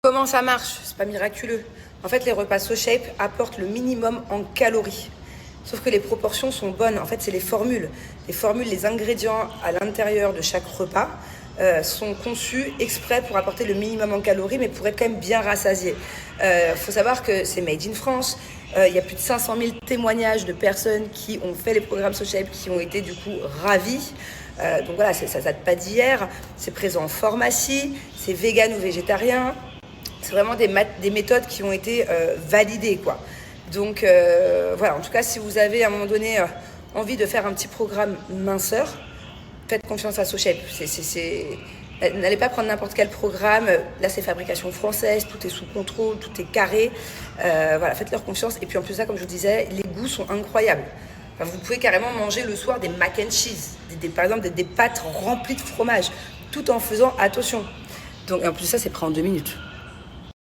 Comment ça marche? C'est pas miraculeux. En fait, les repas SoShape apportent le minimum en calories. Sauf que les proportions sont bonnes. En fait, c'est les formules. Les formules, les ingrédients à l'intérieur de chaque repas sont conçus exprès pour apporter le minimum en calories, mais pour être quand même bien rassasiés. Faut savoir que c'est made in France. Il y a plus de 500 000 témoignages de personnes qui ont fait les programmes SoShape, qui ont été du coup ravis. Donc voilà, ça date pas d'hier. C'est présent en pharmacie, c'est vegan ou végétarien. C'est vraiment des méthodes qui ont été validées, quoi. Donc voilà, en tout cas, si vous avez à un moment donné envie de faire un petit programme minceur, faites confiance à SoShape. N'allez pas prendre n'importe quel programme. Là, c'est fabrication française, tout est sous contrôle, tout est carré. Voilà, faites-leur confiance. Et puis en plus de ça, comme je vous disais, les goûts sont incroyables. Enfin, vous pouvez carrément manger le soir des mac and cheese, par exemple des pâtes remplies de fromage, tout en faisant attention. Donc, et en plus de ça, c'est prêt en 2 minutes.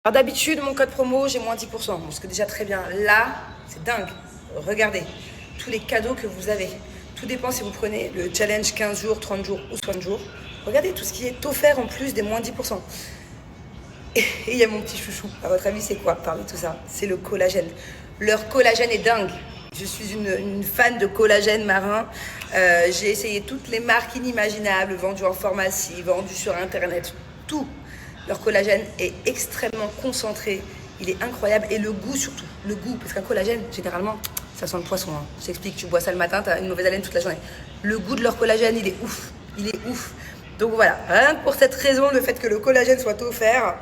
Alors d'habitude, mon code promo, j'ai moins 10%. Bon, ce qui est déjà très bien. Là, c'est dingue. Regardez, tous les cadeaux que vous avez. Tout dépend si vous prenez le challenge 15 jours, 30 jours ou 60 jours. Regardez tout ce qui est offert en plus des moins 10%. Et il y a mon petit chouchou. À votre avis, c'est quoi parmi tout ça? C'est le collagène. Leur collagène est dingue. Je suis une fan de collagène marin. J'ai essayé toutes les marques inimaginables, vendues en pharmacie, vendues sur Internet, tout. Leur collagène est extrêmement concentré, il est incroyable, et le goût surtout, le goût, parce qu'un collagène, généralement, ça sent le poisson. Hein. Je t'explique, tu bois ça le matin, t'as une mauvaise haleine toute la journée. Le goût de leur collagène, il est ouf. Donc voilà, rien que pour cette raison, le fait que le collagène soit offert,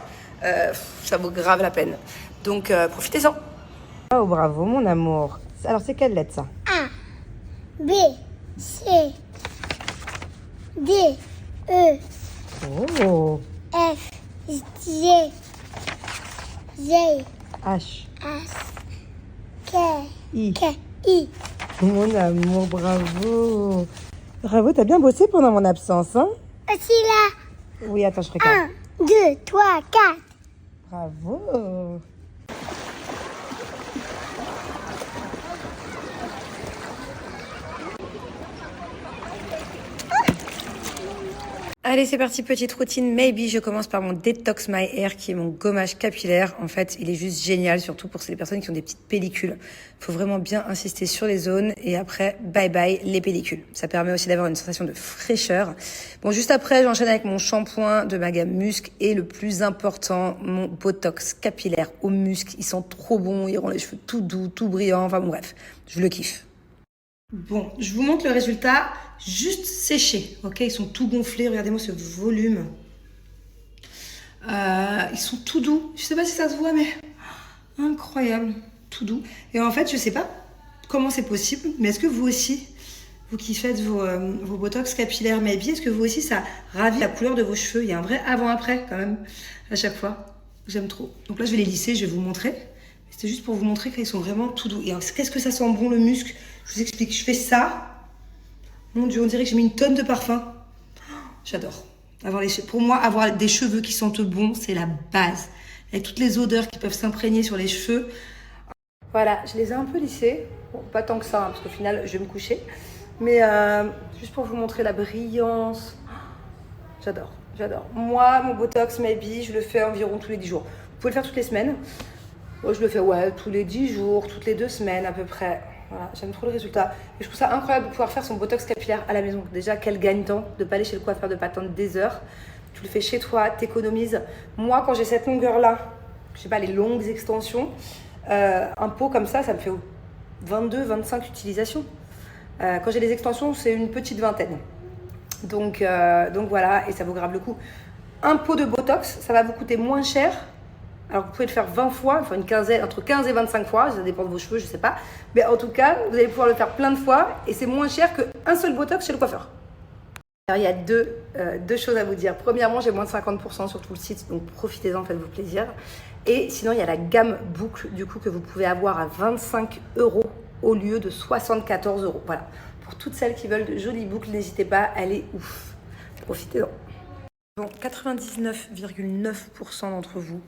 ça vaut grave la peine. Donc profitez-en. Oh bravo mon amour. Alors c'est quelle lettre ça? A, B, C, D, E, Oh. F, G, H, H. S, I. K, I. Mon amour, bravo. Bravo, t'as bien bossé pendant mon absence, hein? Aussi là. Oui, attends, je regarde. 1, 2, 3, 4. Bravo. Allez, c'est parti, petite routine. Maybe, je commence par mon Detox My Hair, qui est mon gommage capillaire. En fait, il est juste génial, surtout pour les personnes qui ont des petites pellicules. Il faut vraiment bien insister sur les zones et après, bye bye les pellicules. Ça permet aussi d'avoir une sensation de fraîcheur. Bon, juste après, j'enchaîne avec mon shampoing de ma gamme Musc et le plus important, mon Botox capillaire au musc. Ils sont trop bons, ils rendent les cheveux tout doux, tout brillants. Enfin bon, bref, je le kiffe. Bon, je vous montre le résultat juste séché, ok? Ils sont tout gonflés, regardez-moi ce volume. Ils sont tout doux, je sais pas si ça se voit, mais incroyable, tout doux. Et en fait, je sais pas comment c'est possible, mais est-ce que vous aussi, vous qui faites vos botox capillaires maybe, est-ce que vous aussi ça ravit la couleur de vos cheveux? Il y a un vrai avant-après quand même, à chaque fois. J'aime trop. Donc là, je vais les lisser, je vais vous montrer. C'était juste pour vous montrer qu'ils sont vraiment tout doux. Et qu'est-ce que ça sent bon le musc? Je vous explique, je fais ça. Mon Dieu, on dirait que j'ai mis une tonne de parfum. J'adore. Pour moi, avoir des cheveux qui sentent bon, c'est la base. Avec toutes les odeurs qui peuvent s'imprégner sur les cheveux. Voilà, je les ai un peu lissés. Bon, pas tant que ça, hein, parce qu'au final, je vais me coucher. Mais juste pour vous montrer la brillance. J'adore. Moi, mon Botox Maybe, je le fais environ tous les 10 jours. Vous pouvez le faire toutes les semaines. Moi, je le fais tous les 10 jours, toutes les 2 semaines à peu près. Voilà, j'aime trop le résultat. Et je trouve ça incroyable de pouvoir faire son botox capillaire à la maison. Déjà, quel gagne-temps de ne pas aller chez le coiffeur, de pas attendre des heures. Tu le fais chez toi, t'économises. Moi, quand j'ai cette longueur-là, je sais pas, les longues extensions, un pot comme ça me fait 22-25 utilisations. Quand j'ai les extensions, c'est une petite vingtaine. Donc voilà, et ça vaut grave le coup. Un pot de botox, ça va vous coûter moins cher. Alors vous pouvez le faire 20 fois, enfin une quinzaine, entre 15 et 25 fois, ça dépend de vos cheveux, je sais pas. Mais en tout cas, vous allez pouvoir le faire plein de fois et c'est moins cher qu'un seul botox chez le coiffeur. Alors il y a deux choses à vous dire. Premièrement, j'ai moins de 50% sur tout le site, donc profitez-en, faites-vous plaisir. Et sinon, il y a la gamme boucle, du coup, que vous pouvez avoir à 25 € au lieu de 74 €. Voilà. Pour toutes celles qui veulent de jolies boucles, n'hésitez pas, elle est ouf. Profitez-en. Bon, 99,9% d'entre vous,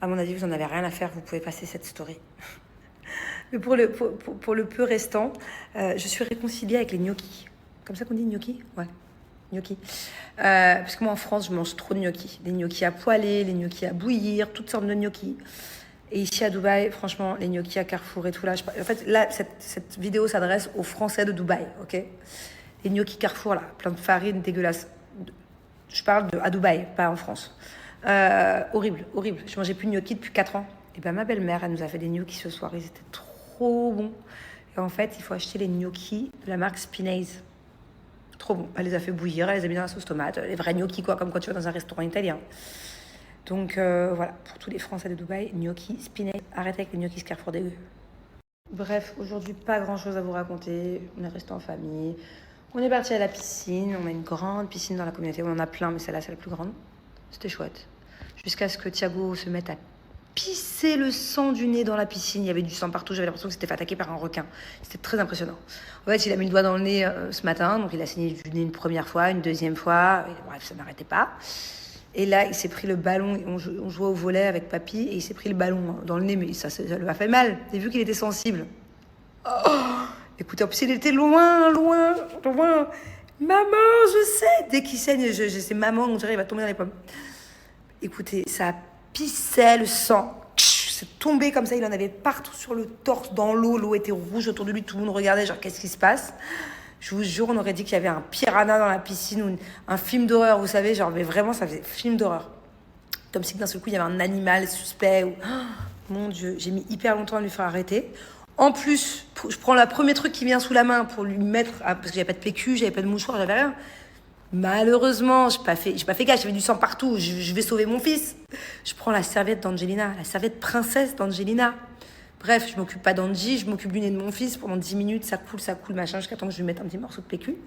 à mon avis, vous n'en avez rien à faire, vous pouvez passer cette story. Mais pour le peu restant, je suis réconciliée avec les gnocchis. Comme ça qu'on dit gnocchi? Ouais. Gnocchi. Parce que moi, en France, je mange trop de gnocchi. Les gnocchis à poêler, les gnocchis à bouillir, toutes sortes de gnocchis. Et ici à Dubaï, franchement, les gnocchis à Carrefour et tout là. En fait, là, cette vidéo s'adresse aux Français de Dubaï, ok? Les gnocchis Carrefour là, plein de farine, dégueulasse. Je parle à Dubaï, pas en France. Horrible, horrible. Je mangeais plus de gnocchis depuis 4 ans. Et ben ma belle-mère, elle nous a fait des gnocchis ce soir. Ils étaient trop bons. Et en fait, il faut acheter les gnocchis de la marque Spinaise. Trop bon. Elle les a fait bouillir, elle les a mis dans la sauce tomate. Les vrais gnocchis, quoi, comme quand tu vas dans un restaurant italien. Donc voilà, pour tous les Français de Dubaï, gnocchi, Spinaise. Arrêtez avec les gnocchis Carrefour dégueu. Bref, aujourd'hui, pas grand-chose à vous raconter. On est resté en famille. On est parti à la piscine. On a une grande piscine dans la communauté. On en a plein, mais celle-là, c'est la plus grande. C'était chouette. Jusqu'à ce que Thiago se mette à pisser le sang du nez dans la piscine. Il y avait du sang partout. J'avais l'impression que c'était fait attaquer par un requin. C'était très impressionnant. En fait, il a mis le doigt dans le nez ce matin. Donc, il a saigné du nez une première fois, une deuxième fois. Et, bref, ça n'arrêtait pas. Et là, il s'est pris le ballon. On jouait au volley avec papy. Et il s'est pris le ballon dans le nez. Mais ça lui a fait mal. J'ai vu qu'il était sensible. Oh, écoutez, en plus, il était loin. Maman, je sais. Dès qu'il saigne, je sais, maman, on dirait, il va tomber dans les pommes. Écoutez, ça pissait le sang. C'est tombé comme ça, il en avait partout sur le torse, dans l'eau. L'eau était rouge autour de lui, tout le monde regardait, genre, qu'est-ce qui se passe? Je vous jure, on aurait dit qu'il y avait un piranha dans la piscine ou un film d'horreur, vous savez, genre, mais vraiment, ça faisait film d'horreur. Comme si d'un seul coup, il y avait un animal suspect. Ou... Oh, mon Dieu, j'ai mis hyper longtemps à lui faire arrêter. En plus, je prends le premier truc qui vient sous la main pour lui mettre, parce que j'avais pas de PQ, j'avais pas de mouchoir, j'avais rien. Malheureusement, j'ai pas fait gaffe, j'avais du sang partout, je vais sauver mon fils. Je prends la serviette d'Angelina, la serviette princesse d'Angelina. Bref, je m'occupe pas d'Angie, je m'occupe du nez de mon fils pendant 10 minutes, ça coule, machin, jusqu'à temps que je lui mette un petit morceau de PQ.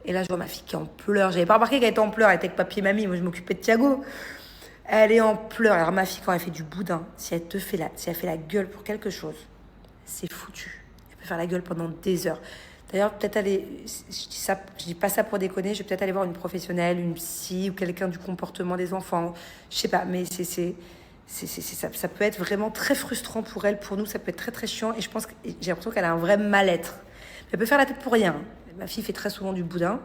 Et là, je vois ma fille qui est en pleurs. J'avais pas remarqué qu'elle était en pleurs, elle était avec papy et mamie, moi je m'occupais de Thiago. Elle est en pleurs. Alors ma fille, quand elle fait du boudin, si elle fait la gueule pour quelque chose, c'est foutu. Elle peut faire la gueule pendant des heures. D'ailleurs, peut-être aller, je dis pas ça pour déconner, je vais peut-être aller voir une professionnelle, une psy ou quelqu'un du comportement des enfants. Je sais pas, mais ça peut être vraiment très frustrant pour elle, pour nous, ça peut être très très chiant. Et je pense que j'ai l'impression qu'elle a un vrai mal-être. Elle peut faire la tête pour rien. Ma fille fait très souvent du boudin.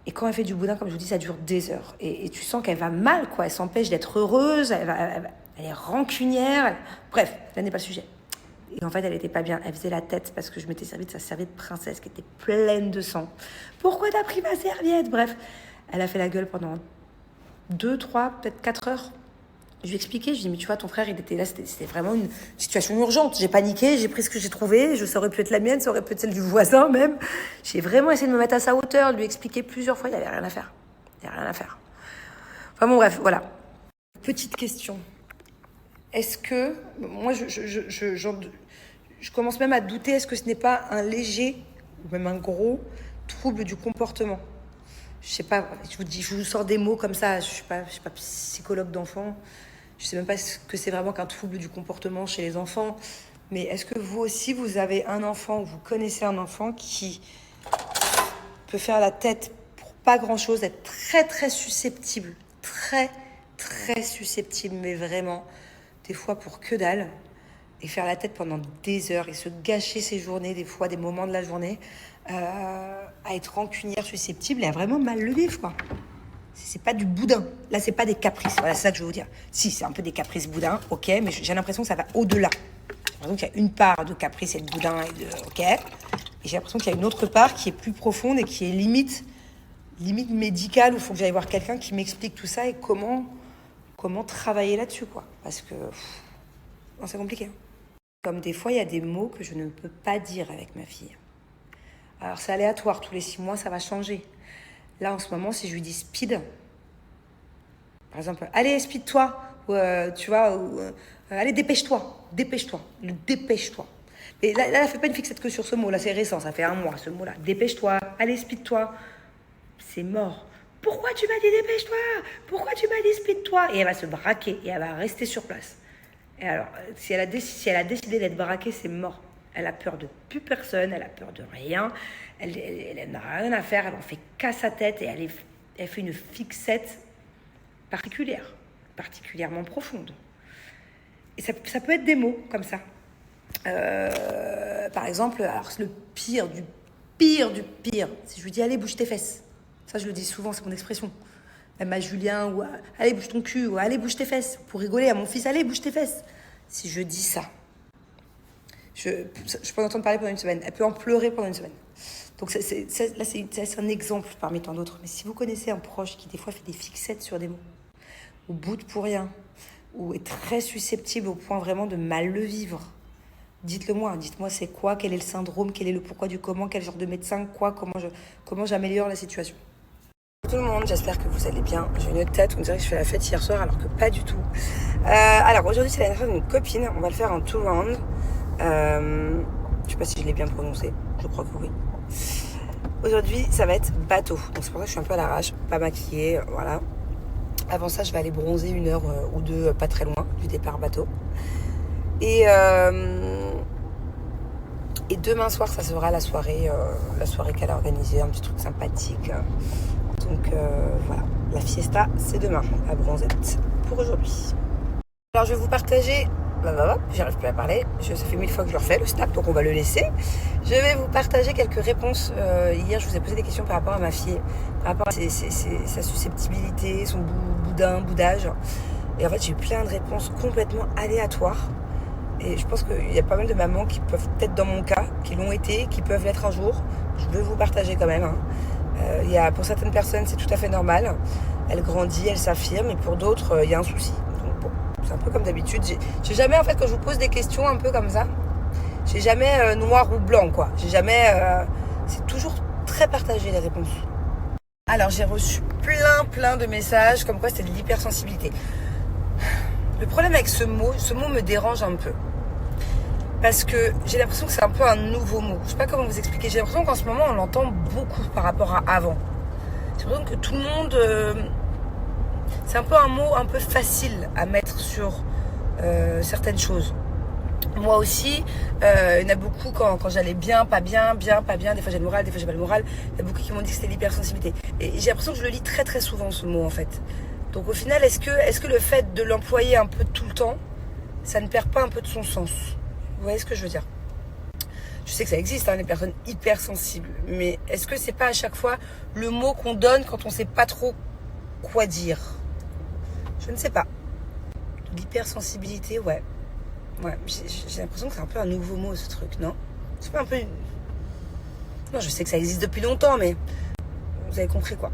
Et quand elle fait du boudin, comme je vous dis, ça dure des heures. Et tu sens qu'elle va mal, quoi. Elle s'empêche d'être heureuse, elle est rancunière. Bref, là n'est pas le sujet. Et en fait, elle était pas bien. Elle faisait la tête parce que je m'étais servi de sa serviette princesse qui était pleine de sang. Pourquoi t'as pris ma serviette? Bref, elle a fait la gueule pendant 2, 3, peut-être 4 heures. Je lui ai expliqué, je lui ai dit, mais tu vois, ton frère, il était là, c'était vraiment une situation urgente. J'ai paniqué, j'ai pris ce que j'ai trouvé. Ça aurait pu être la mienne, ça aurait pu être celle du voisin même. J'ai vraiment essayé de me mettre à sa hauteur, de lui expliquer plusieurs fois, il n'y avait rien à faire. Il n'y a rien à faire. Enfin bon, bref, voilà. Petite question. Est-ce que, moi, je commence même à douter, est-ce que ce n'est pas un léger, ou même un gros, trouble du comportement? Je sais pas, je vous sors des mots comme ça, je suis pas psychologue d'enfants, je sais même pas ce que c'est vraiment qu'un trouble du comportement chez les enfants, mais est-ce que vous aussi, vous avez un enfant, ou vous connaissez un enfant qui peut faire la tête pour pas grand-chose, être très très susceptible, très très susceptible, mais vraiment, des fois pour que dalle, et faire la tête pendant des heures, et se gâcher ses journées, des fois des moments de la journée, à être rancunière, susceptible, et à vraiment mal le vivre, quoi. C'est pas du boudin. Là, c'est pas des caprices. Voilà, c'est ça que je veux vous dire. Si, c'est un peu des caprices boudin, ok, mais j'ai l'impression que ça va au-delà. J'ai l'impression qu'il y a une part de caprice et de boudin, et de ok, et j'ai l'impression qu'il y a une autre part qui est plus profonde et qui est limite médicale, où il faut que j'aille voir quelqu'un qui m'explique tout ça et comment travailler là-dessus, quoi. Parce que non, c'est compliqué. Comme des fois, il y a des mots que je ne peux pas dire avec ma fille. Alors, c'est aléatoire. Tous les 6 mois, ça va changer. Là, en ce moment, si je lui dis speed, par exemple, allez, speed-toi, ou, tu vois, ou, allez, dépêche-toi. Le dépêche-toi. Mais là, elle ne fait pas une fixette que sur ce mot. Là, c'est récent, ça fait 1 mois, ce mot-là. Dépêche-toi, allez, speed-toi. C'est mort. Pourquoi tu m'as dit dépêche-toi? Pourquoi tu m'as dit speed-toi? Et elle va se braquer et elle va rester sur place. Et alors, si elle a décidé d'être braquée, c'est mort. Elle a peur de plus personne, elle a peur de rien, elle n'a rien à faire, elle en fait qu'à sa tête et elle fait une fixette particulièrement profonde. Et ça peut être des mots comme ça. Par exemple, alors c'est le pire du pire. Si je lui dis allez, bouge tes fesses. Ça, je le dis souvent, c'est mon expression. Même à Julien, ou à allez, bouge ton cul, ou allez, bouge tes fesses. Pour rigoler à mon fils, allez, bouge tes fesses. Si je dis ça, je peux en entendre parler pendant une semaine. Elle peut en pleurer pendant une semaine. Donc là, c'est un exemple parmi tant d'autres. Mais si vous connaissez un proche qui, des fois, fait des fixettes sur des mots, ou boude pour rien, ou est très susceptible au point vraiment de mal le vivre, dites-le moi. Dites-moi c'est quoi, quel est le syndrome, quel est le pourquoi du comment, quel genre de médecin, quoi, comment j'améliore la situation. Tout le monde, j'espère que vous allez bien. J'ai une tête, on dirait que je fais la fête hier soir alors que pas du tout. Alors aujourd'hui c'est l'anniversaire d'une copine, on va le faire en two round. Je sais pas si je l'ai bien prononcé, je crois que oui. Aujourd'hui ça va être bateau, donc c'est pour ça que je suis un peu à l'arrache, pas maquillée, voilà. Avant ça je vais aller bronzer 1 heure ou 2 pas très loin du départ bateau. Et demain soir ça sera la soirée qu'elle a organisée, un petit truc sympathique. Donc voilà, la fiesta c'est demain, la bronzette pour aujourd'hui. Alors je vais vous partager, j'arrive plus à parler, ça fait 1000 fois que je le refais le snap, donc on va le laisser. Je vais vous partager quelques réponses. Hier je vous ai posé des questions par rapport à ma fille, par rapport à sa susceptibilité, son boudage. Et en fait j'ai eu plein de réponses complètement aléatoires. Et je pense qu'il y a pas mal de mamans qui peuvent être dans mon cas, qui l'ont été, qui peuvent l'être un jour. Je veux vous partager quand même. Pour certaines personnes, c'est tout à fait normal. Elle grandit, elle s'affirme. Et pour d'autres, il y a un souci. Donc bon, c'est un peu comme d'habitude. J'ai jamais, en fait, quand je vous pose des questions un peu comme ça, j'ai jamais noir ou blanc, quoi. J'ai jamais... c'est toujours très partagé, les réponses. Alors, j'ai reçu plein de messages comme quoi c'était de l'hypersensibilité. Le problème avec ce mot me dérange un peu. Parce que j'ai l'impression que c'est un peu un nouveau mot. Je sais pas comment vous expliquer. J'ai l'impression qu'en ce moment, on l'entend beaucoup par rapport à avant. J'ai l'impression que tout le monde... c'est un peu un mot un peu facile à mettre sur certaines choses. Moi aussi, il y en a beaucoup quand j'allais bien, pas bien, pas bien. Des fois j'ai le moral, des fois j'ai pas le moral. Il y a beaucoup qui m'ont dit que c'était l'hypersensibilité. Et j'ai l'impression que je le lis très souvent, ce mot, en fait. Donc au final, est-ce que le fait de l'employer un peu tout le temps, ça ne perd pas un peu de son sens ? Vous voyez ce que je veux dire ? Je sais que ça existe, les personnes hypersensibles. Mais est-ce que c'est pas à chaque fois le mot qu'on donne quand on sait pas trop quoi dire ? Je ne sais pas. L'hypersensibilité, ouais. Ouais, j'ai l'impression que c'est un peu un nouveau mot, ce truc, non ? C'est pas un peu... Non, je sais que ça existe depuis longtemps, mais... Vous avez compris, quoi.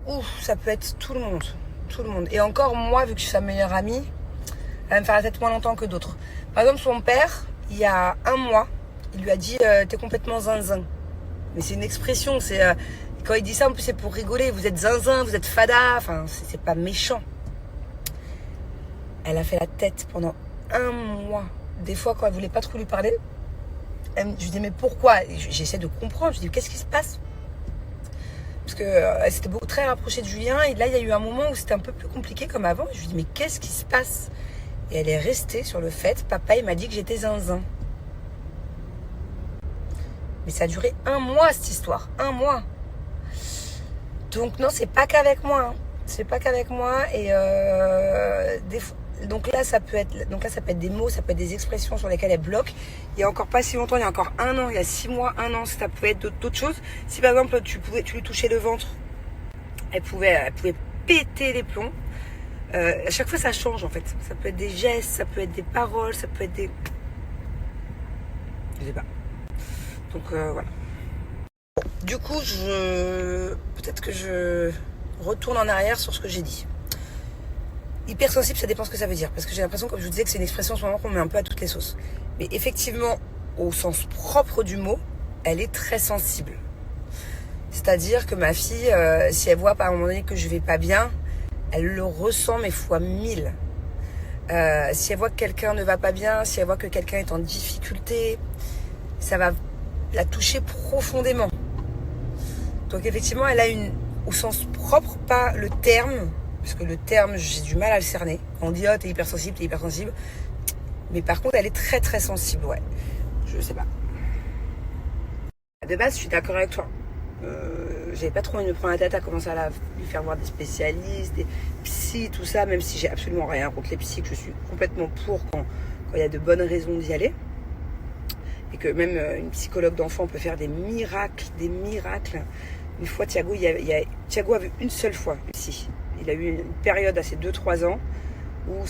Ouf, ça peut être tout le monde. Tout le monde. Et encore, moi, vu que je suis sa meilleure amie, elle va me faire la tête moins longtemps que d'autres. Par exemple, son père, il y a 1 mois, il lui a dit t'es complètement zinzin. Mais c'est une expression, quand il dit ça, en plus c'est pour rigoler. Vous êtes zinzin, vous êtes fada, enfin c'est pas méchant. Elle a fait la tête pendant 1 mois. Des fois, quand elle voulait pas trop lui parler, je lui dis mais pourquoi ? J'essaie de comprendre. Je lui dis qu'est-ce qui se passe ? Parce que elle s'était très rapprochée de Julien et là il y a eu un moment où c'était un peu plus compliqué comme avant. Je lui dis mais qu'est-ce qui se passe ? Et elle est restée sur le fait, papa il m'a dit que j'étais zinzin. Mais ça a duré 1 mois cette histoire, 1 mois. Donc non, c'est pas qu'avec moi. C'est pas qu'avec moi. Et donc là ça peut être des mots, ça peut être des expressions sur lesquelles elle bloque. Il y a encore pas si longtemps, il y a encore 1 an, il y a 6 mois, 1 an, ça peut être d'autres choses. Si par exemple tu lui touchais le ventre, elle pouvait péter les plombs. À chaque fois ça change en fait. Ça peut être des gestes, ça peut être des paroles, ça peut être des... Je sais pas. Donc voilà. Du coup, peut-être que je retourne en arrière sur ce que j'ai dit. Hypersensible, ça dépend ce que ça veut dire. Parce que j'ai l'impression, comme je vous disais, que c'est une expression en ce moment qu'on met un peu à toutes les sauces. Mais effectivement, au sens propre du mot, elle est très sensible. C'est-à-dire que ma fille, si elle voit par un moment donné que je vais pas bien, elle le ressent mais fois 1000. Si elle voit que quelqu'un ne va pas bien, si elle voit que quelqu'un est en difficulté, ça va la toucher profondément. Donc effectivement, elle a au sens propre, pas le terme, parce que le terme, j'ai du mal à le cerner. On dit, oh, t'es hypersensible. Mais par contre, elle est très sensible, ouais. Je sais pas. De base, je suis d'accord avec toi. J'avais pas trop envie de me prendre la tête à commencer à lui faire voir des spécialistes, des psys, tout ça, même si j'ai absolument rien contre les psys, que je suis complètement pour quand il y a de bonnes raisons d'y aller. Et que même une psychologue d'enfant peut faire des miracles. Une fois, Thiago a vu une seule fois, ici. Il a eu une période à ses 2-3 ans où,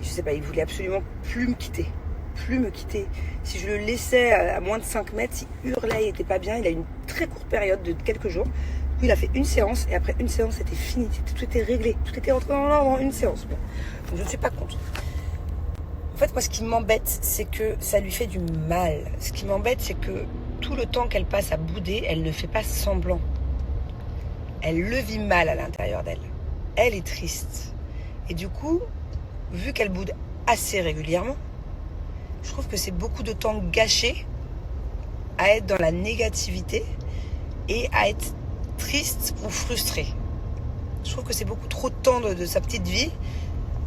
je sais pas, il voulait absolument plus me quitter. Plus me quitter. Si je le laissais à moins de 5 mètres, il hurlait, il était pas bien. Il a eu une très courte période de quelques jours où il a fait une séance et après une séance, c'était fini. Tout était réglé. Tout était rentré dans l'ordre en une séance. Bon. Donc je ne suis pas contre. En fait, moi, ce qui m'embête, c'est que ça lui fait du mal. Ce qui m'embête, c'est que tout le temps qu'elle passe à bouder, elle ne fait pas semblant. Elle le vit mal à l'intérieur d'elle. Elle est triste. Et du coup, vu qu'elle boude assez régulièrement, je trouve que c'est beaucoup de temps gâché à être dans la négativité et à être triste ou frustré. Je trouve que c'est beaucoup trop de temps de sa petite vie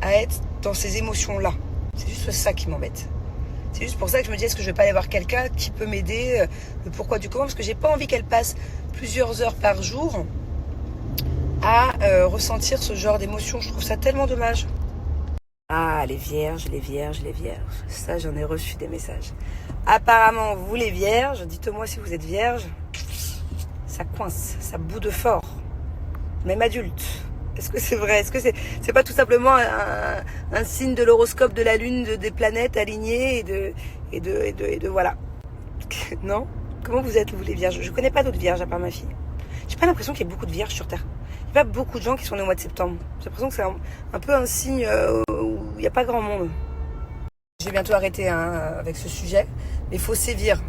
à être dans ces émotions-là. C'est juste ça qui m'embête. C'est juste pour ça que je me dis, est-ce que je vais pas aller voir quelqu'un qui peut m'aider, le pourquoi du comment, parce que j'ai pas envie qu'elle passe plusieurs heures par jour à ressentir ce genre d'émotion. Je trouve ça tellement dommage. Ah, les vierges, les vierges, les vierges. Ça, j'en ai reçu des messages. Apparemment, vous les vierges, dites-moi si vous êtes vierge, ça coince, ça boude fort. Même adulte. Est-ce que c'est vrai? Est-ce que c'est pas tout simplement un signe de l'horoscope de la lune, des planètes alignées et de voilà. Non? Comment vous êtes, vous les vierges? Je connais pas d'autres vierges à part ma fille. J'ai pas l'impression qu'il y ait beaucoup de vierges sur Terre. Il n'y a pas beaucoup de gens qui sont nés au mois de septembre. J'ai l'impression que c'est un peu un signe où il n'y a pas grand monde. Je vais bientôt arrêter avec ce sujet, mais il faut sévir.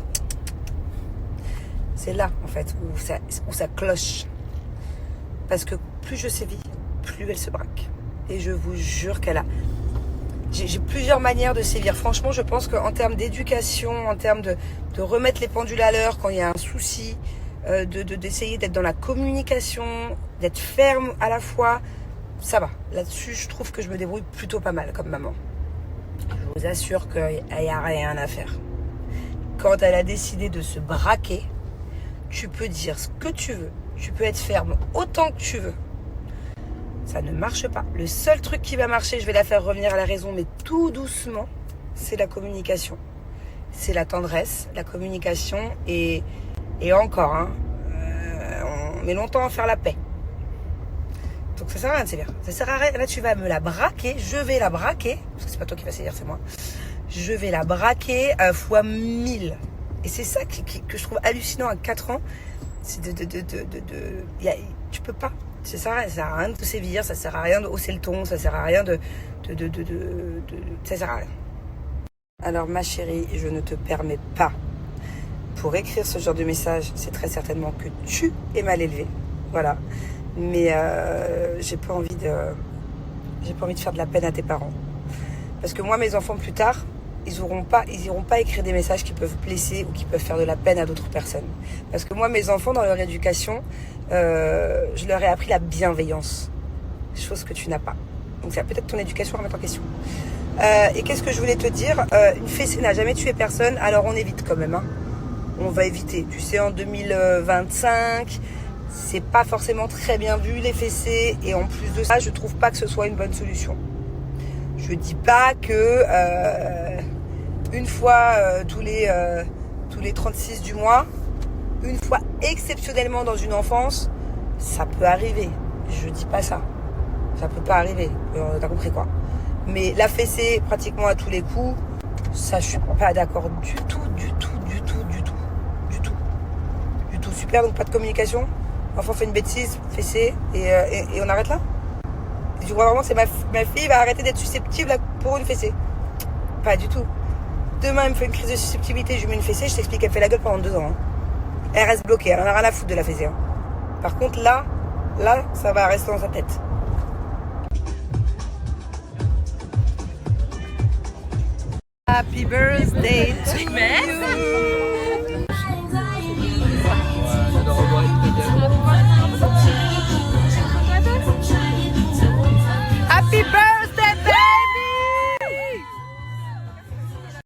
C'est là, en fait, où ça cloche. Parce que plus je sévis, plus elle se braque. Et je vous jure qu'elle a... J'ai plusieurs manières de sévir. Franchement, je pense qu'en termes d'éducation, en termes de remettre les pendules à l'heure quand il y a un souci, d'essayer d'être dans la communication, d'être ferme à la fois, ça va. Là-dessus, je trouve que je me débrouille plutôt pas mal comme maman. Je vous assure qu'il n'y a rien à faire. Quand elle a décidé de se braquer, tu peux dire ce que tu veux. Tu peux être ferme autant que tu veux. Ça ne marche pas. Le seul truc qui va marcher, je vais la faire revenir à la raison, mais tout doucement, c'est la communication. C'est la tendresse, la communication et encore, hein, on met longtemps à faire la paix. Donc ça sert à rien de sévir. Ça sert à rien. Là, tu vas me la braquer. Je vais la braquer. Parce que c'est pas toi qui vas sévir, c'est moi. Je vais la braquer fois 1000. Et c'est ça que je trouve hallucinant à 4 ans. C'est tu peux pas. Ça sert à rien de sévir. Ça sert à rien de hausser le ton. Ça sert à rien ça sert à rien. Alors, ma chérie, je ne te permets pas. Pour écrire ce genre de message, c'est très certainement que tu es mal élevé. Voilà. Mais j'ai pas envie de faire de la peine à tes parents. Parce que moi, mes enfants, plus tard, ils iront pas écrire des messages qui peuvent blesser ou qui peuvent faire de la peine à d'autres personnes. Parce que moi, mes enfants, dans leur éducation, je leur ai appris la bienveillance. Chose que tu n'as pas. Donc, c'est peut-être ton éducation à remettre en question. Et qu'est-ce que je voulais te dire? Une fessée n'a jamais tué personne, alors on évite quand même. Hein. On va éviter. Tu sais, en 2025, c'est pas forcément très bien vu les fessées. Et en plus de ça, je trouve pas que ce soit une bonne solution. Je dis pas que une fois tous les 36 du mois, une fois exceptionnellement dans une enfance, ça peut arriver. Je dis pas ça. Ça peut pas arriver. T'as compris quoi? Mais la fessée pratiquement à tous les coups, ça je suis pas d'accord du tout. Super, donc pas de communication. L'enfant fait une bêtise, fessée, et on arrête là. Et tu crois vraiment que ma fille va arrêter d'être susceptible pour une fessée? Pas du tout. Demain, elle me fait une crise de susceptibilité, je lui mets une fessée, je t'explique qu'elle fait la gueule pendant 2 ans. Hein. Elle reste bloquée, elle en a rien à foutre de la fessée. Hein. Par contre, là, ça va rester dans sa tête. Happy birthday to you.